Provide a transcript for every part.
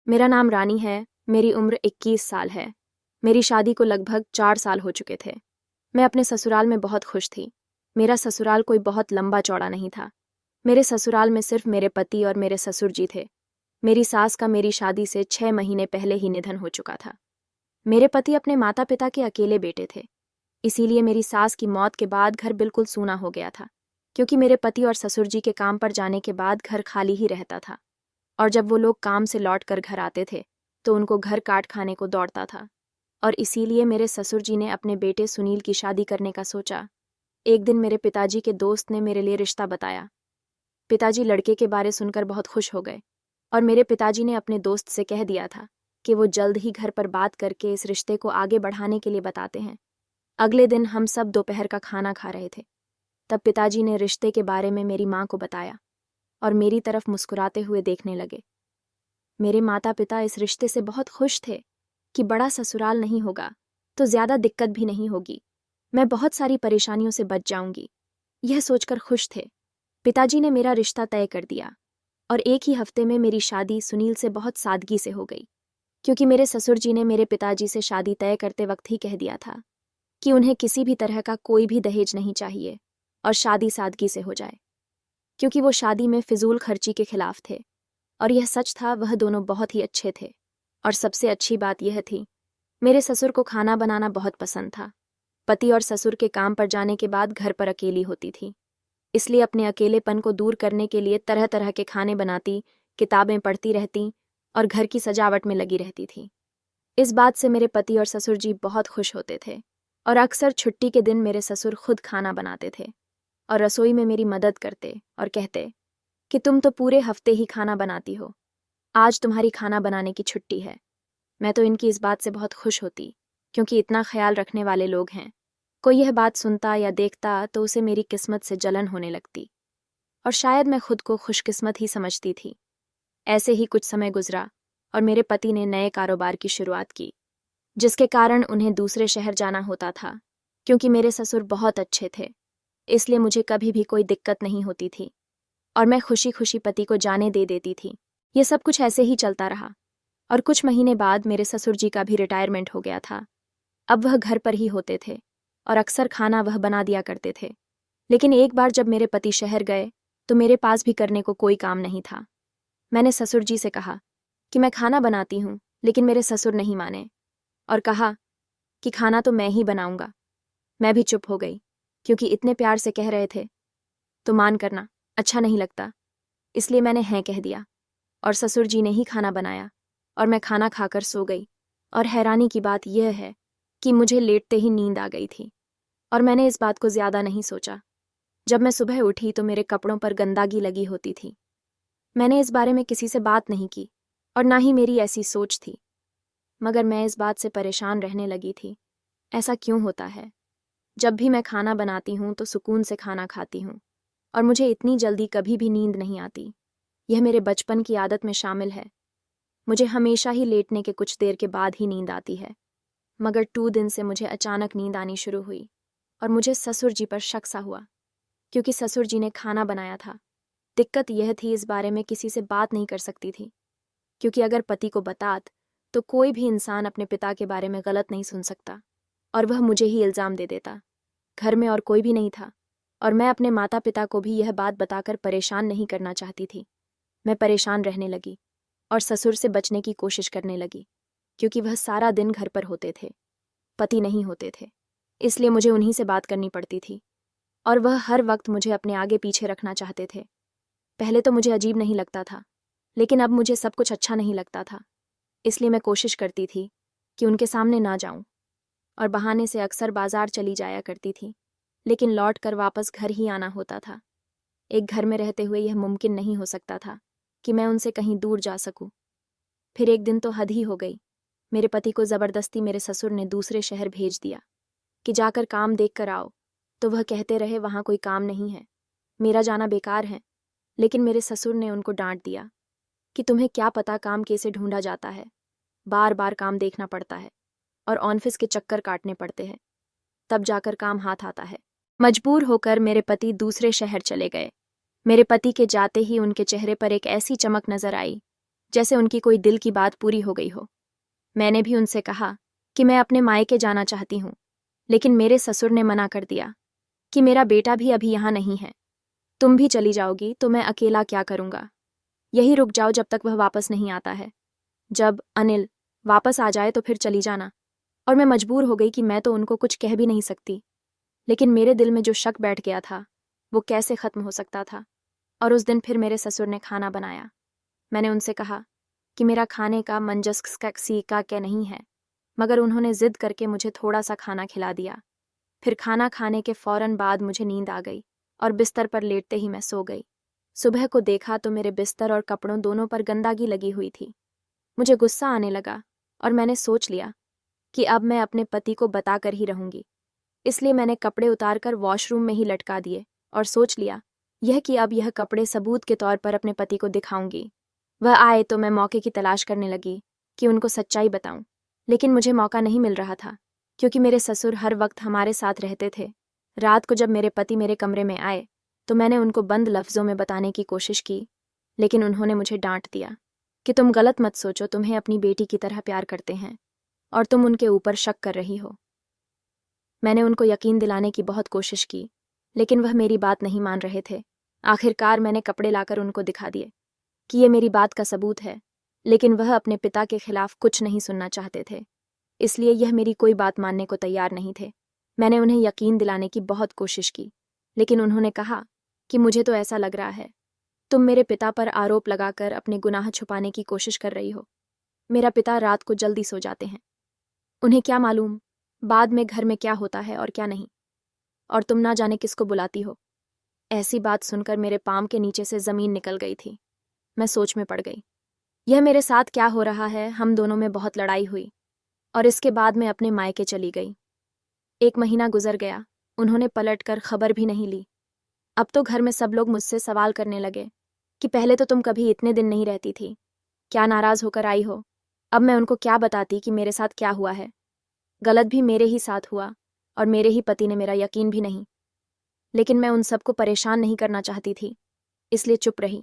मेरा नाम रानी है, मेरी उम्र 21 साल है। मेरी शादी को लगभग 4 साल हो चुके थे। मैं अपने ससुराल में बहुत खुश थी। मेरा ससुराल कोई बहुत लंबा चौड़ा नहीं था। मेरे ससुराल में सिर्फ मेरे पति और मेरे ससुर जी थे। मेरी सास का मेरी शादी से 6 महीने पहले ही निधन हो चुका था। मेरे पति अपने माता पिता के अकेले बेटे थे। इसीलिए मेरी सास की मौत के बाद घर बिल्कुल सूना हो गया था, क्योंकि मेरे पति और ससुर जी के काम पर जाने के बाद घर खाली ही रहता था। और जब वो लोग काम से लौट कर घर आते थे तो उनको घर काट खाने को दौड़ता था। और इसीलिए मेरे ससुर जी ने अपने बेटे सुनील की शादी करने का सोचा। एक दिन मेरे पिताजी के दोस्त ने मेरे लिए रिश्ता बताया। पिताजी लड़के के बारे सुनकर बहुत खुश हो गए और मेरे पिताजी ने अपने दोस्त से कह दिया था कि वो जल्द ही घर पर बात करके इस रिश्ते को आगे बढ़ाने के लिए बताते हैं। अगले दिन हम सब दोपहर का खाना खा रहे थे। तब पिताजी ने रिश्ते के बारे में मेरी माँ को बताया और मेरी तरफ मुस्कुराते हुए देखने लगे। मेरे माता पिता इस रिश्ते से बहुत खुश थे कि बड़ा ससुराल नहीं होगा तो ज्यादा दिक्कत भी नहीं होगी। मैं बहुत सारी परेशानियों से बच जाऊंगी, यह सोचकर खुश थे। पिताजी ने मेरा रिश्ता तय कर दिया और एक ही हफ्ते में मेरी शादी सुनील से बहुत सादगी से हो गई, क्योंकि मेरे ससुर जी ने मेरे पिताजी से शादी तय करते वक्त ही कह दिया था कि उन्हें किसी भी तरह का कोई भी दहेज नहीं चाहिए और शादी सादगी से हो जाए, क्योंकि वो शादी में फिजूल खर्ची के खिलाफ थे। और यह सच था, वह दोनों बहुत ही अच्छे थे। और सबसे अच्छी बात यह थी, मेरे ससुर को खाना बनाना बहुत पसंद था। पति और ससुर के काम पर जाने के बाद घर पर अकेली होती थी, इसलिए अपने अकेलेपन को दूर करने के लिए तरह तरह के खाने बनाती, किताबें पढ़ती रहती और घर की सजावट में लगी रहती थी। इस बात से मेरे पति और ससुर जी बहुत खुश होते थे और अक्सर छुट्टी के दिन मेरे ससुर खुद खाना बनाते थे और रसोई में मेरी मदद करते और कहते कि तुम तो पूरे हफ्ते ही खाना बनाती हो, आज तुम्हारी खाना बनाने की छुट्टी है। मैं तो इनकी इस बात से बहुत खुश होती, क्योंकि इतना ख्याल रखने वाले लोग हैं। कोई यह बात सुनता या देखता तो उसे मेरी किस्मत से जलन होने लगती और शायद मैं खुद को खुशकिस्मत ही समझती थी। ऐसे ही कुछ समय गुजरा और मेरे पति ने नए कारोबार की शुरुआत की, जिसके कारण उन्हें दूसरे शहर जाना होता था। क्योंकि मेरे ससुर बहुत अच्छे थे, इसलिए मुझे कभी भी कोई दिक्कत नहीं होती थी और मैं खुशी खुशी पति को जाने दे देती थी। ये सब कुछ ऐसे ही चलता रहा और कुछ महीने बाद मेरे ससुर जी का भी रिटायरमेंट हो गया था। अब वह घर पर ही होते थे और अक्सर खाना वह बना दिया करते थे। लेकिन एक बार जब मेरे पति शहर गए तो मेरे पास भी करने को कोई काम नहीं था। मैंने ससुर जी से कहा कि मैं खाना बनाती हूँ, लेकिन मेरे ससुर नहीं माने और कहा कि खाना तो मैं ही बनाऊंगा। मैं भी चुप हो गई, क्योंकि इतने प्यार से कह रहे थे तो मान करना अच्छा नहीं लगता। इसलिए मैंने हाँ कह दिया और ससुर जी ने ही खाना बनाया और मैं खाना खाकर सो गई। और हैरानी की बात यह है कि मुझे लेटते ही नींद आ गई थी और मैंने इस बात को ज्यादा नहीं सोचा। जब मैं सुबह उठी तो मेरे कपड़ों पर गंदगी लगी होती थी। मैंने इस बारे में किसी से बात नहीं की और ना ही मेरी ऐसी सोच थी, मगर मैं इस बात से परेशान रहने लगी थी। ऐसा क्यों होता है? जब भी मैं खाना बनाती हूँ तो सुकून से खाना खाती हूँ और मुझे इतनी जल्दी कभी भी नींद नहीं आती। यह मेरे बचपन की आदत में शामिल है। मुझे हमेशा ही लेटने के कुछ देर के बाद ही नींद आती है, मगर 2 दिन से मुझे अचानक नींद आनी शुरू हुई और मुझे ससुर जी पर शक सा हुआ, क्योंकि ससुर जी ने खाना बनाया था। दिक्कत यह थी, इस बारे में किसी से बात नहीं कर सकती थी, क्योंकि अगर पति को बतात तो कोई भी इंसान अपने पिता के बारे में गलत नहीं सुन सकता और वह मुझे ही इल्ज़ाम दे देता। घर में और कोई भी नहीं था और मैं अपने माता पिता को भी यह बात बताकर परेशान नहीं करना चाहती थी। मैं परेशान रहने लगी और ससुर से बचने की कोशिश करने लगी, क्योंकि वह सारा दिन घर पर होते थे, पति नहीं होते थे, इसलिए मुझे उन्हीं से बात करनी पड़ती थी और वह हर वक्त मुझे अपने आगे पीछे रखना चाहते थे। पहले तो मुझे अजीब नहीं लगता था, लेकिन अब मुझे सब कुछ अच्छा नहीं लगता था। इसलिए मैं कोशिश करती थी कि उनके सामने ना जाऊं और बहाने से अक्सर बाजार चली जाया करती थी, लेकिन लौट कर वापस घर ही आना होता था। एक घर में रहते हुए यह मुमकिन नहीं हो सकता था कि मैं उनसे कहीं दूर जा सकूं। फिर एक दिन तो हद ही हो गई। मेरे पति को ज़बरदस्ती मेरे ससुर ने दूसरे शहर भेज दिया कि जाकर काम देख कर आओ, तो वह कहते रहे वहाँ कोई काम नहीं है, मेरा जाना बेकार है। लेकिन मेरे ससुर ने उनको डांट दिया कि तुम्हें क्या पता काम कैसे ढूंढा जाता है, बार बार काम देखना पड़ता है और ऑफिस के चक्कर काटने पड़ते हैं, तब जाकर काम हाथ आता है। मजबूर होकर मेरे पति दूसरे शहर चले गए। मेरे पति के जाते ही उनके चेहरे पर एक ऐसी चमक नजर आई जैसे उनकी कोई दिल की बात पूरी हो गई हो। मैंने भी उनसे कहा कि मैं अपने मायके जाना चाहती हूँ, लेकिन मेरे ससुर ने मना कर दिया कि मेरा बेटा भी अभी यहाँ नहीं है। तुम भी चली जाओगी तो मैं अकेला क्या करूँगा? यही रुक जाओ जब तक वह वापस नहीं आता है। जब अनिल वापस आ जाए तो फिर चली जाना। और मैं मजबूर हो गई कि मैं तो उनको कुछ कह भी नहीं सकती, लेकिन मेरे दिल में जो शक बैठ गया था वो कैसे खत्म हो सकता था। और उस दिन फिर मेरे ससुर ने खाना बनाया। मैंने उनसे कहा कि मेरा खाने का सीका क्या नहीं है, मगर उन्होंने जिद करके मुझे थोड़ा सा खाना खिला दिया। फिर खाना खाने के फौरन बाद मुझे नींद आ गई और बिस्तर पर लेटते ही मैं सो गई। सुबह को देखा तो मेरे बिस्तर और कपड़ों दोनों पर गंदगी लगी हुई थी। मुझे गुस्सा आने लगा और मैंने सोच लिया कि अब मैं अपने पति को बताकर ही रहूंगी। इसलिए मैंने कपड़े उतारकर वॉशरूम में ही लटका दिए और सोच लिया यह कपड़े सबूत के तौर पर अपने पति को दिखाऊंगी। वह आए तो मैं मौके की तलाश करने लगी कि उनको सच्चाई बताऊं, लेकिन मुझे मौका नहीं मिल रहा था क्योंकि मेरे ससुर हर वक्त हमारे साथ रहते थे। रात को जब मेरे पति मेरे कमरे में आए तो मैंने उनको बंद लफ्ज़ों में बताने की कोशिश की, लेकिन उन्होंने मुझे डांट दिया कि तुम गलत मत सोचो, तुम्हें अपनी बेटी की तरह प्यार करते हैं और तुम उनके ऊपर शक कर रही हो। मैंने उनको यकीन दिलाने की बहुत कोशिश की, लेकिन वह मेरी बात नहीं मान रहे थे। आखिरकार मैंने कपड़े लाकर उनको दिखा दिए कि ये मेरी बात का सबूत है, लेकिन वह अपने पिता के खिलाफ कुछ नहीं सुनना चाहते थे, इसलिए यह मेरी कोई बात मानने को तैयार नहीं थे। मैंने उन्हें यकीन दिलाने की बहुत कोशिश की, लेकिन उन्होंने कहा कि मुझे तो ऐसा लग रहा है तुम मेरे पिता पर आरोप लगाकर अपने गुनाह छुपाने की कोशिश कर रही हो। मेरा पिता रात को जल्दी सो जाते हैं, उन्हें क्या मालूम बाद में घर में क्या होता है और क्या नहीं, और तुम ना जाने किसको बुलाती हो। ऐसी बात सुनकर मेरे पाँव के नीचे से ज़मीन निकल गई थी। मैं सोच में पड़ गई, यह मेरे साथ क्या हो रहा है। हम दोनों में बहुत लड़ाई हुई और इसके बाद मैं अपने मायके चली गई। 1 महीना गुजर गया, उन्होंने पलटकर खबर भी नहीं ली। अब तो घर में सब लोग मुझसे सवाल करने लगे कि पहले तो तुम कभी इतने दिन नहीं रहती थी, क्या नाराज़ होकर आई हो। अब मैं उनको क्या बताती कि मेरे साथ क्या हुआ है। गलत भी मेरे ही साथ हुआ और मेरे ही पति ने मेरा यकीन भी नहीं, लेकिन मैं उन सबको परेशान नहीं करना चाहती थी, इसलिए चुप रही।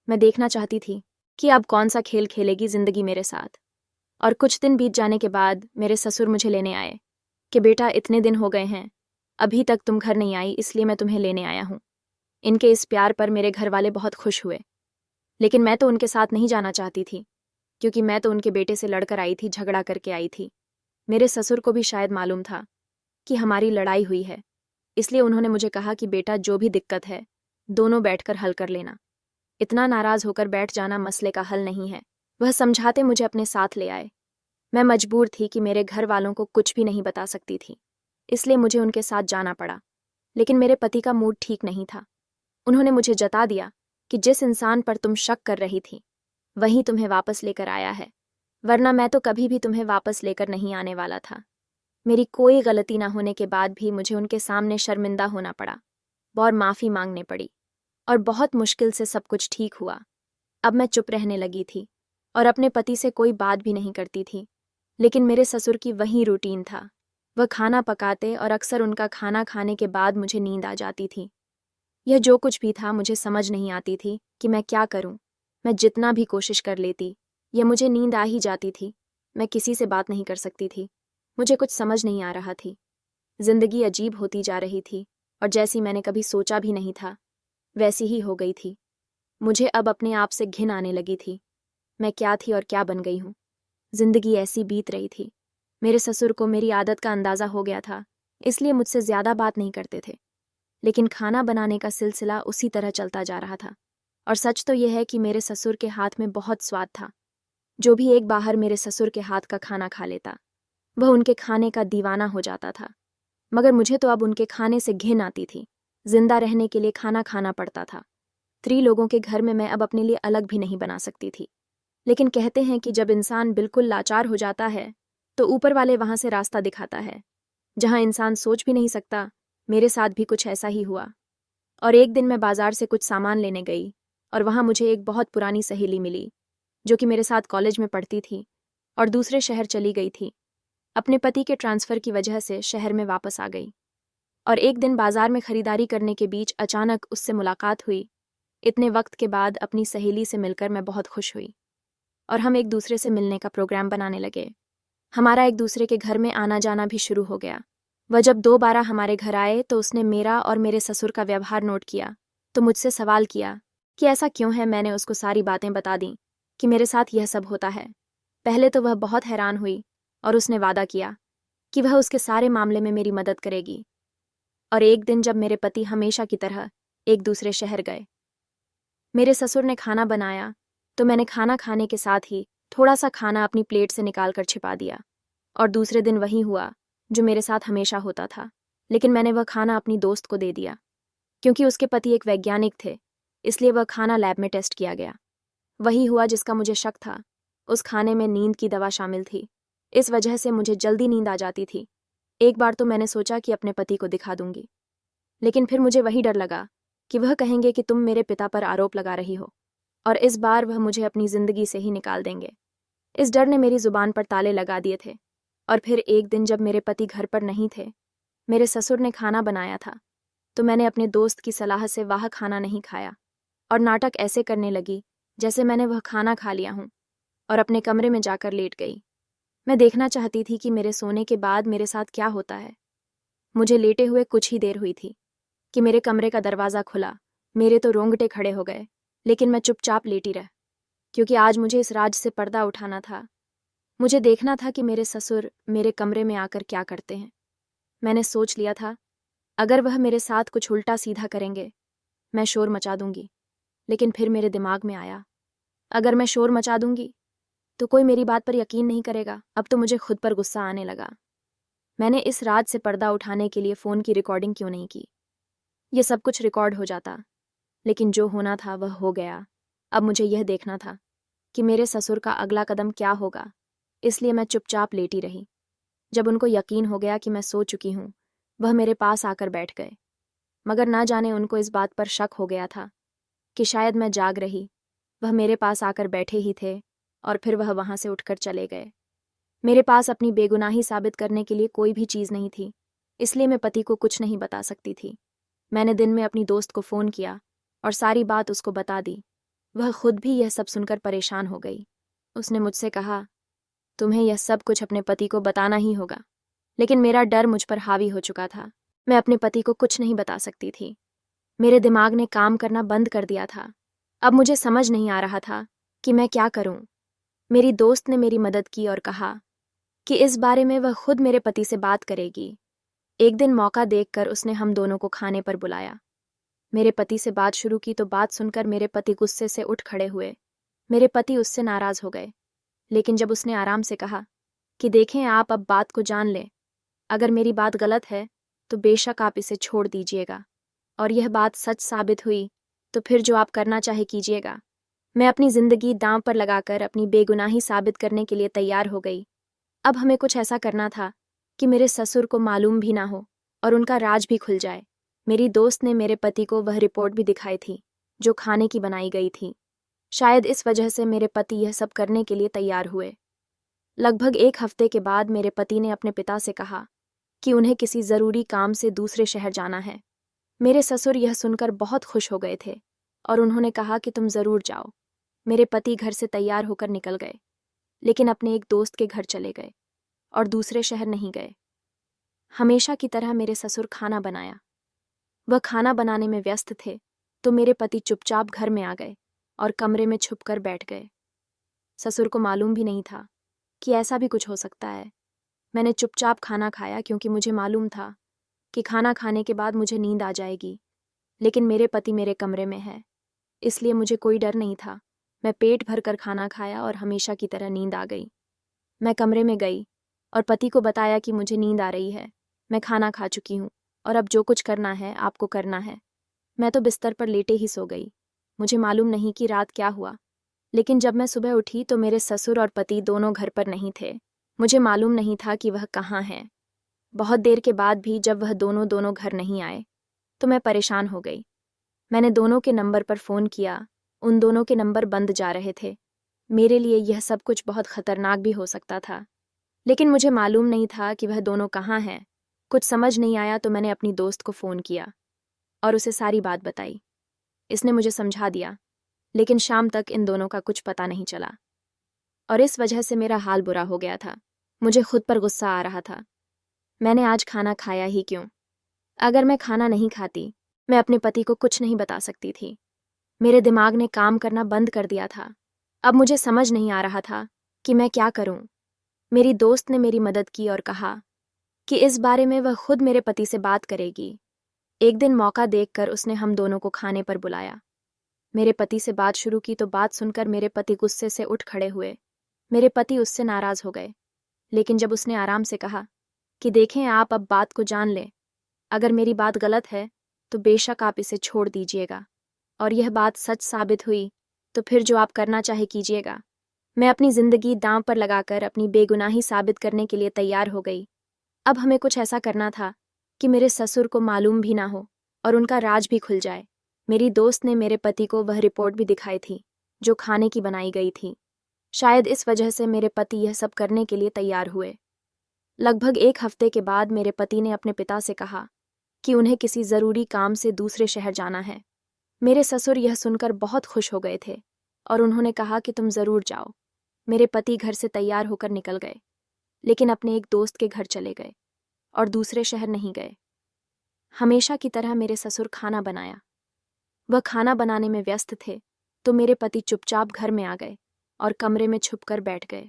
मैं देखना चाहती थी कि अब कौन सा खेल खेलेगी ज़िंदगी मेरे साथ। और कुछ दिन बीत जाने के बाद मेरे ससुर मुझे लेने आए कि बेटा इतने दिन हो गए हैं, अभी तक तुम घर नहीं आई, इसलिए मैं तुम्हें लेने आया हूँ। इनके इस प्यार पर मेरे घर वाले बहुत खुश हुए, लेकिन मैं तो उनके साथ नहीं जाना चाहती थी क्योंकि मैं तो उनके बेटे से लड़कर आई थी, झगड़ा करके आई थी। मेरे ससुर को भी शायद मालूम था कि हमारी लड़ाई हुई है, इसलिए उन्होंने मुझे कहा कि बेटा जो भी दिक्कत है दोनों बैठकर हल कर लेना। इतना नाराज़ होकर बैठ जाना मसले का हल नहीं है। वह समझाते मुझे अपने साथ ले आए। मैं मजबूर थी कि मेरे घर वालों को कुछ भी नहीं बता सकती थी, इसलिए मुझे उनके साथ जाना पड़ा। लेकिन मेरे पति का मूड ठीक नहीं था। उन्होंने मुझे जता दिया कि जिस इंसान पर तुम शक कर रही थी वही तुम्हें वापस लेकर आया है, वरना मैं तो कभी भी तुम्हें वापस लेकर नहीं आने वाला था। मेरी कोई गलती ना होने के बाद भी मुझे उनके सामने शर्मिंदा होना पड़ा और माफ़ी मांगने पड़ी, और बहुत मुश्किल से सब कुछ ठीक हुआ। अब मैं चुप रहने लगी थी और अपने पति से कोई बात भी नहीं करती थी, लेकिन मेरे ससुर की वही रूटीन था। वह खाना पकाते और अक्सर उनका खाना खाने के बाद मुझे नींद आ जाती थी। यह जो कुछ भी था मुझे समझ नहीं आती थी कि मैं क्या करूं। मैं जितना भी कोशिश कर लेती यह मुझे नींद आ ही जाती थी। मैं किसी से बात नहीं कर सकती थी। मुझे कुछ समझ नहीं आ रहा थी। जिंदगी अजीब होती जा रही थी और जैसी मैंने कभी सोचा भी नहीं था वैसी ही हो गई थी। मुझे अब अपने आप से घिन आने लगी थी। मैं क्या थी और क्या बन गई हूँ। जिंदगी ऐसी बीत रही थी। मेरे ससुर को मेरी आदत का अंदाज़ा हो गया था, इसलिए मुझसे ज़्यादा बात नहीं करते थे, लेकिन खाना बनाने का सिलसिला उसी तरह चलता जा रहा था। और सच तो यह है कि मेरे ससुर के हाथ में बहुत स्वाद था। जो भी एक बाहर मेरे ससुर के हाथ का खाना खा लेता वह उनके खाने का दीवाना हो जाता था, मगर मुझे तो अब उनके खाने से घिन आती थी। जिंदा रहने के लिए खाना खाना पड़ता था। 3 लोगों के घर में मैं अब अपने लिए अलग भी नहीं बना सकती थी। लेकिन कहते हैं कि जब इंसान बिल्कुल लाचार हो जाता है तो ऊपर वाले वहां से रास्ता दिखाता है, जहां इंसान सोच भी नहीं सकता। मेरे साथ भी कुछ ऐसा ही हुआ। और एक दिन मैं बाजार से कुछ सामान लेने गई और वहां मुझे एक बहुत पुरानी सहेली मिली जो कि मेरे साथ कॉलेज में पढ़ती थी और दूसरे शहर चली गई थी। अपने पति के ट्रांसफ़र की वजह से शहर में वापस आ गई और एक दिन बाजार में खरीदारी करने के बीच अचानक उससे मुलाकात हुई। इतने वक्त के बाद अपनी सहेली से मिलकर मैं बहुत खुश हुई। और हम एक दूसरे से मिलने का प्रोग्राम बनाने लगे। हमारा एक दूसरे के घर में आना जाना भी शुरू हो गया। वह जब दोबारा हमारे घर आए तो उसने मेरा और मेरे ससुर का व्यवहार नोट किया तो मुझसे सवाल किया कि ऐसा क्यों है। मैंने उसको सारी बातें बता दी कि मेरे साथ यह सब होता है। पहले तो वह बहुत हैरान हुई और उसने वादा किया कि वह उसके सारे मामले में मेरी मदद करेगी। और एक दिन जब मेरे पति हमेशा की तरह एक दूसरे शहर गए, मेरे ससुर ने खाना बनाया तो मैंने खाना खाने के साथ ही थोड़ा सा खाना अपनी प्लेट से निकाल कर छिपा दिया। और दूसरे दिन वही हुआ जो मेरे साथ हमेशा होता था, लेकिन मैंने वह खाना अपनी दोस्त को दे दिया। क्योंकि उसके पति एक वैज्ञानिक थे, इसलिए वह खाना लैब में टेस्ट किया गया। वही हुआ जिसका मुझे शक था। उस खाने में नींद की दवा शामिल थी। इस वजह से मुझे जल्दी नींद आ जाती थी। एक बार तो मैंने सोचा कि अपने पति को दिखा दूंगी, लेकिन फिर मुझे वही डर लगा कि वह कहेंगे कि तुम मेरे पिता पर आरोप लगा रही हो, और इस बार वह मुझे अपनी जिंदगी से ही निकाल देंगे। इस डर ने मेरी जुबान पर ताले लगा दिए थे। और फिर एक दिन जब मेरे पति घर पर नहीं थे, मेरे ससुर ने खाना बनाया था, तो मैंने अपने दोस्त की सलाह से वह खाना नहीं खाया और नाटक ऐसे करने लगी जैसे मैंने वह खाना खा लिया हूं, और अपने कमरे में जाकर लेट गई। मैं देखना चाहती थी कि मेरे सोने के बाद मेरे साथ क्या होता है। मुझे लेटे हुए कुछ ही देर हुई थी कि मेरे कमरे का दरवाज़ा खुला। मेरे तो रोंगटे खड़े हो गए, लेकिन मैं चुपचाप लेटी रह, क्योंकि आज मुझे इस राज से पर्दा उठाना था। मुझे देखना था कि मेरे ससुर मेरे कमरे में आकर क्या करते हैं। मैंने सोच लिया था, अगर वह मेरे साथ कुछ उल्टा सीधा करेंगे, मैं शोर मचा दूंगी। लेकिन फिर मेरे दिमाग में आया, अगर मैं शोर मचा दूंगी तो कोई मेरी बात पर यकीन नहीं करेगा। अब तो मुझे खुद पर गुस्सा आने लगा। मैंने इस रात से पर्दा उठाने के लिए फ़ोन की रिकॉर्डिंग क्यों नहीं की। ये सब कुछ रिकॉर्ड हो जाता, लेकिन जो होना था वह हो गया। अब मुझे यह देखना था कि मेरे ससुर का अगला कदम क्या होगा, इसलिए मैं चुपचाप लेटी रही। जब उनको यकीन हो गया कि मैं सो चुकी हूँ, वह मेरे पास आकर बैठ गए। मगर ना जाने उनको इस बात पर शक हो गया था कि शायद मैं जाग रही। वह मेरे पास आकर बैठे ही थे और फिर वह वहाँ से उठकर चले गए। मेरे पास अपनी बेगुनाही साबित करने के लिए कोई भी चीज़ नहीं थी, इसलिए मैं पति को कुछ नहीं बता सकती थी। मैंने दिन में अपनी दोस्त को फ़ोन किया और सारी बात उसको बता दी। वह खुद भी यह सब सुनकर परेशान हो गई। उसने मुझसे कहा, तुम्हें यह सब कुछ अपने पति को बताना ही होगा। लेकिन मेरा डर मुझ पर हावी हो चुका था। मैं अपने पति को कुछ नहीं बता सकती थी। मेरे दिमाग ने काम करना बंद कर दिया था। अब मुझे समझ नहीं आ रहा था कि मैं क्या करूं। मेरी दोस्त ने मेरी मदद की और कहा कि इस बारे में वह खुद मेरे पति से बात करेगी। एक दिन मौका देखकर उसने हम दोनों को खाने पर बुलाया। मेरे पति से बात शुरू की तो बात सुनकर मेरे पति गुस्से से उठ खड़े हुए। मेरे पति उससे नाराज़ हो गए, लेकिन जब उसने आराम से कहा कि देखें, आप अब बात को जान लें, अगर मेरी बात गलत है तो बेशक आप इसे छोड़ दीजिएगा, और यह बात सच साबित हुई तो फिर जो आप करना चाहे कीजिएगा। मैं अपनी जिंदगी दांव पर लगाकर अपनी बेगुनाही साबित करने के लिए तैयार हो गई। अब हमें कुछ ऐसा करना था कि मेरे ससुर को मालूम भी ना हो और उनका राज भी खुल जाए। मेरी दोस्त ने मेरे पति को वह रिपोर्ट भी दिखाई थी जो खाने की बनाई गई थी। शायद इस वजह से मेरे पति यह सब करने के लिए तैयार हुए। लगभग एक हफ्ते के बाद मेरे पति ने अपने पिता से कहा कि उन्हें किसी ज़रूरी काम से दूसरे शहर जाना है। मेरे ससुर यह सुनकर बहुत खुश हो गए थे और उन्होंने कहा कि तुम ज़रूर जाओ। मेरे पति घर से तैयार होकर निकल गए, लेकिन अपने एक दोस्त के घर चले गए और दूसरे शहर नहीं गए। हमेशा की तरह मेरे ससुर खाना बनाया। वह खाना बनाने में व्यस्त थे तो मेरे पति चुपचाप घर में आ गए और कमरे में छुपकर बैठ गए। ससुर को मालूम भी नहीं था कि ऐसा भी कुछ हो सकता है। मैंने चुपचाप खाना खाया क्योंकि मुझे मालूम था कि खाना खाने के बाद मुझे नींद आ जाएगी, लेकिन मेरे पति मेरे कमरे में है, इसलिए मुझे कोई डर नहीं था। मैं पेट भर कर खाना खाया और हमेशा की तरह नींद आ गई। मैं कमरे में गई और पति को बताया कि मुझे नींद आ रही है, मैं खाना खा चुकी हूँ और अब जो कुछ करना है आपको करना है। मैं तो बिस्तर पर लेटे ही सो गई। मुझे मालूम नहीं कि रात क्या हुआ, लेकिन जब मैं सुबह उठी तो मेरे ससुर और पति दोनों घर पर नहीं थे। मुझे मालूम नहीं था कि वह कहाँ हैं। बहुत देर के बाद भी जब वह दोनों दोनों घर नहीं आए तो मैं परेशान हो गई। मैंने दोनों के नंबर पर फ़ोन किया, उन दोनों के नंबर बंद जा रहे थे। मेरे लिए यह सब कुछ बहुत खतरनाक भी हो सकता था, लेकिन मुझे मालूम नहीं था कि वह दोनों कहाँ हैं। कुछ समझ नहीं आया तो मैंने अपनी दोस्त को फ़ोन किया और उसे सारी बात बताई। इसने मुझे समझा दिया, लेकिन शाम तक इन दोनों का कुछ पता नहीं चला। और इस वजह से मेरा हाल बुरा हो गया था। मुझे खुद पर गुस्सा आ रहा था। मैंने आज खाना खाया ही क्यों? अगर मैं खाना नहीं खाती, मैं अपने पति को कुछ नहीं बता सकती थी। मेरे दिमाग ने काम करना बंद कर दिया था। अब मुझे समझ नहीं आ रहा था कि मैं क्या करूं। मेरी दोस्त ने मेरी मदद की और कहा कि इस बारे में वह खुद मेरे पति से बात करेगी। एक दिन मौका देखकर उसने हम दोनों को खाने पर बुलाया। मेरे पति से बात शुरू की तो बात सुनकर मेरे पति गुस्से से उठ खड़े हुए। मेरे पति उससे नाराज हो गए, लेकिन जब उसने आराम से कहा कि देखें, आप अब बात को जान लें। अगर मेरी बात गलत है तो बेशक आप इसे छोड़ दीजिएगा, और यह बात सच साबित हुई तो फिर जो आप करना चाहे कीजिएगा। मैं अपनी जिंदगी दांव पर लगाकर अपनी बेगुनाही साबित करने के लिए तैयार हो गई। अब हमें कुछ ऐसा करना था कि मेरे ससुर को मालूम भी ना हो और उनका राज भी खुल जाए। मेरी दोस्त ने मेरे पति को वह रिपोर्ट भी दिखाई थी जो खाने की बनाई गई थी। शायद इस वजह से मेरे पति यह सब करने के लिए तैयार हुए। लगभग 1 हफ्ते के बाद मेरे पति ने अपने पिता से कहा कि उन्हें किसी ज़रूरी काम से दूसरे शहर जाना है। मेरे ससुर यह सुनकर बहुत खुश हो गए थे और उन्होंने कहा कि तुम ज़रूर जाओ। मेरे पति घर से तैयार होकर निकल गए, लेकिन अपने एक दोस्त के घर चले गए और दूसरे शहर नहीं गए। हमेशा की तरह मेरे ससुर खाना बनाया। वह खाना बनाने में व्यस्त थे तो मेरे पति चुपचाप घर में आ गए और कमरे में छुपकर बैठ गए।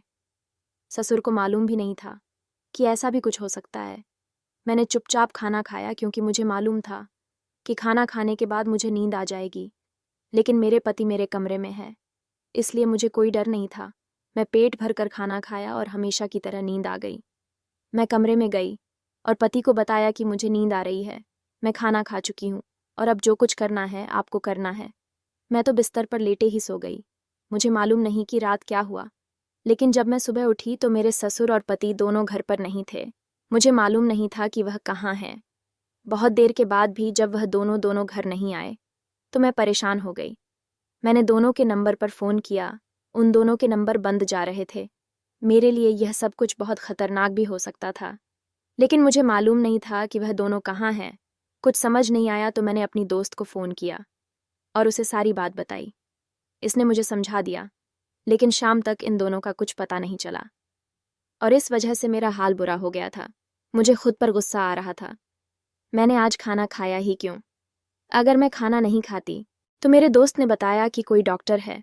ससुर को मालूम भी नहीं था कि ऐसा भी कुछ हो सकता है। मैंने चुपचाप खाना खाया क्योंकि मुझे मालूम था कि खाना खाने के बाद मुझे नींद आ जाएगी, लेकिन मेरे पति मेरे कमरे में है, इसलिए मुझे कोई डर नहीं था। मैं पेट भर कर खाना खाया और हमेशा की तरह नींद आ गई। मैं कमरे में गई और पति को बताया कि मुझे नींद आ रही है, मैं खाना खा चुकी हूँ और अब जो कुछ करना है आपको करना है। मैं तो बिस्तर पर लेटे ही सो गई। मुझे मालूम नहीं कि रात क्या हुआ, लेकिन जब मैं सुबह उठी तो मेरे ससुर और पति दोनों घर पर नहीं थे। मुझे मालूम नहीं था कि वह कहाँ हैं। बहुत देर के बाद भी जब वह दोनों घर नहीं आए तो मैं परेशान हो गई। मैंने दोनों के नंबर पर फ़ोन किया, उन दोनों के नंबर बंद जा रहे थे। मेरे लिए यह सब कुछ बहुत खतरनाक भी हो सकता था, लेकिन मुझे मालूम नहीं था कि वह दोनों कहाँ हैं। कुछ समझ नहीं आया तो मैंने अपनी दोस्त को फ़ोन किया और उसे सारी बात बताई। इसने मुझे समझा दिया, लेकिन शाम तक इन दोनों का कुछ पता नहीं चला और इस वजह से मेरा हाल बुरा हो गया था। मुझे खुद पर गुस्सा आ रहा था। मैंने आज खाना खाया ही क्यों? अगर मैं खाना नहीं खाती तो मेरे दोस्त ने बताया कि कोई डॉक्टर है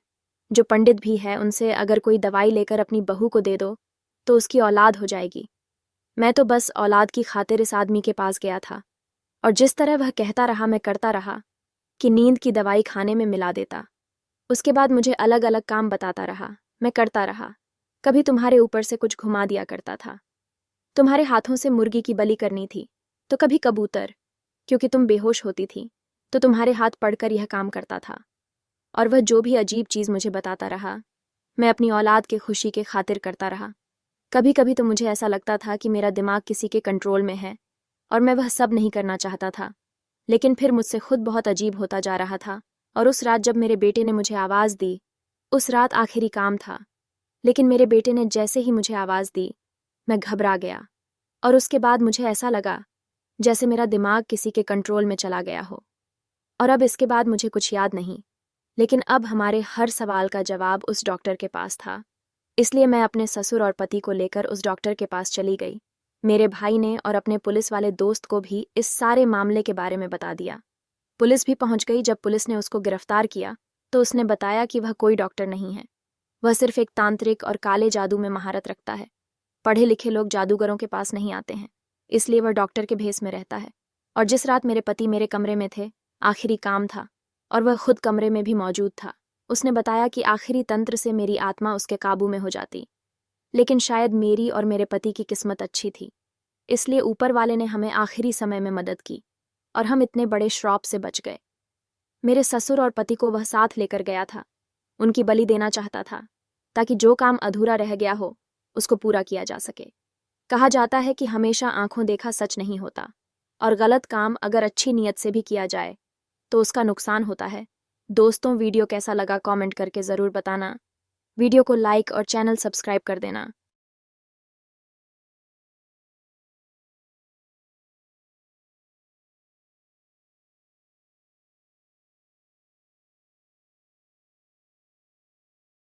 जो पंडित भी है, उनसे अगर कोई दवाई लेकर अपनी बहू को दे दो तो उसकी औलाद हो जाएगी। मैं तो बस औलाद की खातिर इस आदमी के पास गया था और जिस तरह वह कहता रहा मैं करता रहा कि नींद की दवाई खाने में मिला देता। उसके बाद मुझे अलग अलग काम बताता रहा, मैं करता रहा। कभी तुम्हारे ऊपर से कुछ घुमा दिया करता था, तुम्हारे हाथों से मुर्गी की बलि करनी थी, तो कभी कबूतर, क्योंकि तुम बेहोश होती थी तो तुम्हारे हाथ पड़कर यह काम करता था। और वह जो भी अजीब चीज़ मुझे बताता रहा, मैं अपनी औलाद के खुशी के खातिर करता रहा। कभी कभी तो मुझे ऐसा लगता था कि मेरा दिमाग किसी के कंट्रोल में है और मैं वह सब नहीं करना चाहता था, लेकिन फिर मुझसे खुद बहुत अजीब होता जा रहा था। और उस रात जब मेरे बेटे ने मुझे आवाज़ दी, उस रात आखिरी काम था, लेकिन मेरे बेटे ने जैसे ही मुझे आवाज़ दी मैं घबरा गया और उसके बाद मुझे ऐसा लगा जैसे मेरा दिमाग किसी के कंट्रोल में चला गया हो। और अब इसके बाद मुझे कुछ याद नहीं, लेकिन अब हमारे हर सवाल का जवाब उस डॉक्टर के पास था। इसलिए मैं अपने ससुर और पति को लेकर उस डॉक्टर के पास चली गई। मेरे भाई ने और अपने पुलिस वाले दोस्त को भी इस सारे मामले के बारे में बता दिया। पुलिस भी पहुंच गई। जब पुलिस ने उसको गिरफ्तार किया तो उसने बताया कि वह कोई डॉक्टर नहीं है, वह सिर्फ एक तांत्रिक और काले जादू में महारत रखता है। पढ़े लिखे लोग जादूगरों के पास नहीं आते हैं, इसलिए वह डॉक्टर के भेस में रहता है। और जिस रात मेरे पति मेरे कमरे में थे, आखिरी काम था और वह खुद कमरे में भी मौजूद था। उसने बताया कि आखिरी तंत्र से मेरी आत्मा उसके काबू में हो जाती, लेकिन शायद मेरी और मेरे पति की किस्मत अच्छी थी, इसलिए ऊपर वाले ने हमें आखिरी समय में मदद की और हम इतने बड़े श्राप से बच गए। मेरे ससुर और पति को वह साथ लेकर गया था, उनकी बलि देना चाहता था ताकि जो काम अधूरा रह गया हो उसको पूरा किया जा सके। कहा जाता है कि हमेशा आंखों देखा सच नहीं होता और गलत काम अगर अच्छी नीयत से भी किया जाए तो उसका नुकसान होता है। दोस्तों, वीडियो कैसा लगा कमेंट करके ज़रूर बताना। वीडियो को लाइक और चैनल सब्सक्राइब कर देना।